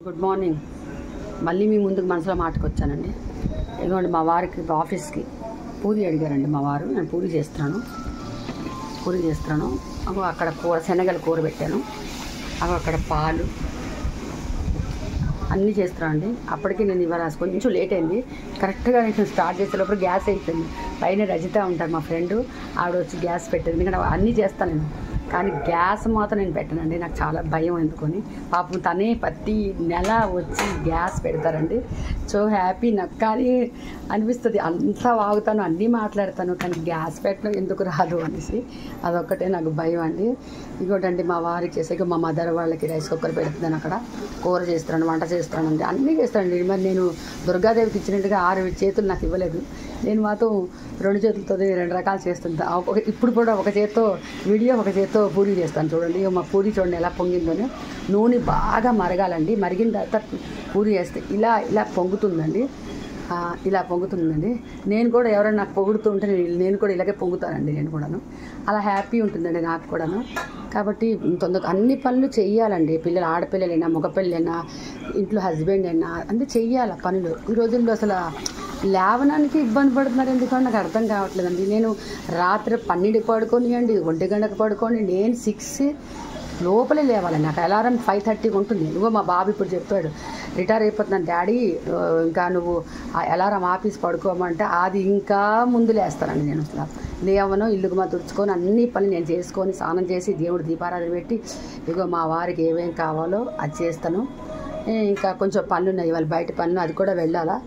Good morning. మళ్ళీ మీ ముందుకు మనసులో మాటకొచ్చానండి. ఇదిగోండి మా వారికి ఆఫీస్కి పూరి అడిగారండి మా వారు. నేను పూరి చేస్తున్నాను. అక్కడ కూర శనగల కూర పెట్టాను. అక్కడ పాలు అన్నీ చేస్తున్నానండి. అప్పటికి నేను ఇవాళ కొంచెం లేట్ అయింది. కరెక్ట్గా నేను స్టార్ట్ చేసేటప్పుడు గ్యాస్ అయిపోయింది. పైన రజిత ఉంటారు మా ఫ్రెండ్, ఆవిడ వచ్చి గ్యాస్ పెట్టింది. ఎందుకంటే అన్నీ చేస్తాను నేను, కానీ గ్యాస్ మాత్రం నేను పెట్టనండి. నాకు చాలా భయం ఎందుకొని. పాపం తనే ప్రతి నెల వచ్చి గ్యాస్ పెడతారండి. సో హ్యాపీ నాకు, కానీ అనిపిస్తుంది అంతా వాగుతాను, అన్నీ మాట్లాడతాను, కానీ గ్యాస్ పెట్టడం ఎందుకు రాదు అనేసి అదొక్కటే నాకు భయం అండి. ఇంకోటండి మా వారికి చేసాక మా మదర్ వాళ్ళకి రైస్ కుక్కర్ పెడుతున్నాను, అక్కడ కూర చేస్తున్నాను, వంట చేస్తున్నానండి, అన్నీ చేస్తానండి. మరి నేను దుర్గాదేవికి ఇచ్చినట్టుగా 6 చేతులు నాకు ఇవ్వలేదు. నేను మాత్రం 2 చేతులతో 2 రకాలు చేస్తుంటా. ఇప్పుడు కూడా ఒక చేత్తో వీడియో, ఒక చేత్తో పూరి చేస్తాను. చూడండి మా పూరి చూడండి ఎలా పొంగిందని. నూనె బాగా మరగాలండి. మరిగిన తర్వాత పూరి వేస్తే ఇలా పొంగుతుందండి. ఇలా పొంగుతుందండి. నేను కూడా ఎవరైనా నాకు పొగుడుతూ ఉంటే నేను కూడా ఇలాగే పొంగుతానండి. నేను కూడాను అలా హ్యాపీ ఉంటుందండి నాకు కూడాను. కాబట్టి తొందరగా అన్ని పనులు చెయ్యాలండి. పిల్లలు ఆడపిల్లలైనా మగపిల్లలైనా ఇంట్లో హస్బెండ్ అయినా అన్నీ చెయ్యాలి పనులు. ఈ రోజుల్లో అసలు లేవడానికి ఇబ్బంది పడుతున్నారు ఎందుకంటే నాకు అర్థం కావట్లేదండి. నేను రాత్రి 12కి పడుకోనియండి, 1 గంటకు పడుకోని, నేను 6 లోపలే లేవాలి. నాకు అలారం 5:30కి ఉంటుంది. నువ్వు మా బాబు ఇప్పుడు చెప్పాడు, రిటైర్ అయిపోతున్నాను డాడీ, ఇంకా నువ్వు ఆ అలారం ఆఫీస్ పడుకోమంటే అది ఇంకా ముందు లేస్తానండి. నేను అసలు లేవను, ఇల్లుకు మా తుడుచుకొని అన్ని పనులు నేను చేసుకొని స్నానం చేసి దేవుడు దీపారాధన పెట్టి ఇగో మా వారికి ఏమేం కావాలో అది చేస్తాను. ఇంకా కొంచెం పనులు ఉన్నాయి ఇవాళ, బయట పనులు, అది కూడా వెళ్ళాలా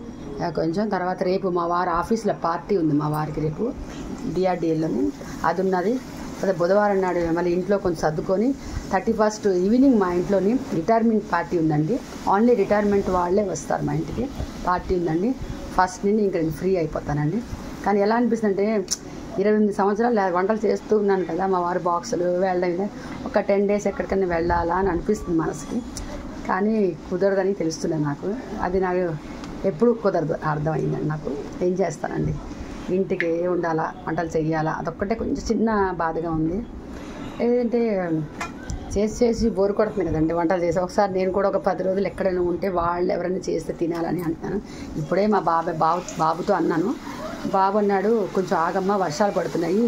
కొంచెం. తర్వాత రేపు మా వారి ఆఫీస్లో పార్టీ ఉంది. మా వారికి రేపు డిఆర్డిఎల్లోని అది ఉన్నది. అదే బుధవారం నాడు మళ్ళీ ఇంట్లో కొంచెం సర్దుకొని 31st ఈవినింగ్ మా ఇంట్లోని రిటైర్మెంట్ పార్టీ ఉందండి. ఓన్లీ రిటైర్మెంట్ వాళ్ళే వస్తారు మా ఇంటికి. పార్టీ ఉందండి. ఫస్ట్ నుండి ఇంకా నేను ఫ్రీ అయిపోతానండి. కానీ ఎలా అనిపిస్తుంది అంటే 28 సంవత్సరాలు వంటలు చేస్తూ ఉన్నాను కదా, మా వారి బాక్సులు వెళ్ళడం, ఒక 10 days ఎక్కడికైనా వెళ్ళాలా అని అనిపిస్తుంది మనసుకి. కానీ కుదరదని తెలుస్తుంది నాకు. అది నాకు ఎప్పుడు కుదరదు అర్థమైందండి. నాకు ఏం చేస్తానండి, ఇంటికి ఉండాలా, వంటలు చెయ్యాలా, అదొక్కటే కొంచెం చిన్న బాధగా ఉంది. ఏంటంటే చేసి బోరు కొడుతుంది కదండి వంటలు చేసి. ఒకసారి నేను కూడా ఒక 10 రోజులు ఎక్కడైనా ఉంటే వాళ్ళు ఎవరైనా చేస్తే తినాలని అంటున్నాను. ఇప్పుడే మా బాబుతో అన్నాను. బాబు అన్నాడు, కొంచెం ఆగమ్మ వర్షాలు పడుతున్నాయి,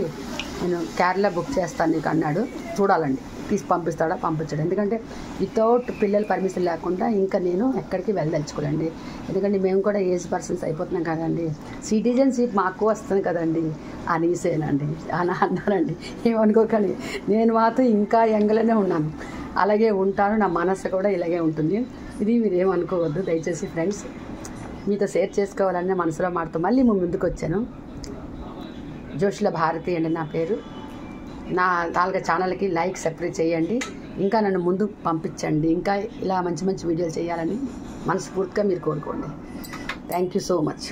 నేను కేరళ బుక్ చేస్తాను నీకు అన్నాడు. చూడాలండి తీసి పంపిస్తాడా పంపించాడు. ఎందుకంటే వితౌట్ పిల్లల పర్మిషన్ లేకుండా ఇంకా నేను ఎక్కడికి వెళ్ళదలుచుకోలేండి. ఎందుకంటే మేము కూడా ఏజ్ పర్సన్స్ అయిపోతున్నాం కదండి, సిటిజన్షిప్ మాకు వస్తుంది కదండి అనేసేనండి అలా అన్నానండి. ఏమనుకోకండి, నేను మాత్రం ఇంకా యంగ్లోనే ఉన్నాను, అలాగే ఉంటాను, నా మనసు కూడా ఇలాగే ఉంటుంది. ఇది మీరేమనుకోవద్దు దయచేసి ఫ్రెండ్స్. మీతో షేర్ చేసుకోవాలనే మనసులో మాటతో మళ్ళీ ముందుకు వచ్చాను. జోష్ల భారతి అండి నా పేరు. నా 4 ఛానల్కి లైక్ సబ్స్క్రైబ్ చేయండి. ఇంకా నన్ను ముందు పంపించండి. ఇంకా ఇలా మంచి వీడియోలు చేయాలని మనస్ఫూర్తిగా మీరు కోరుకోండి. Thank you so much.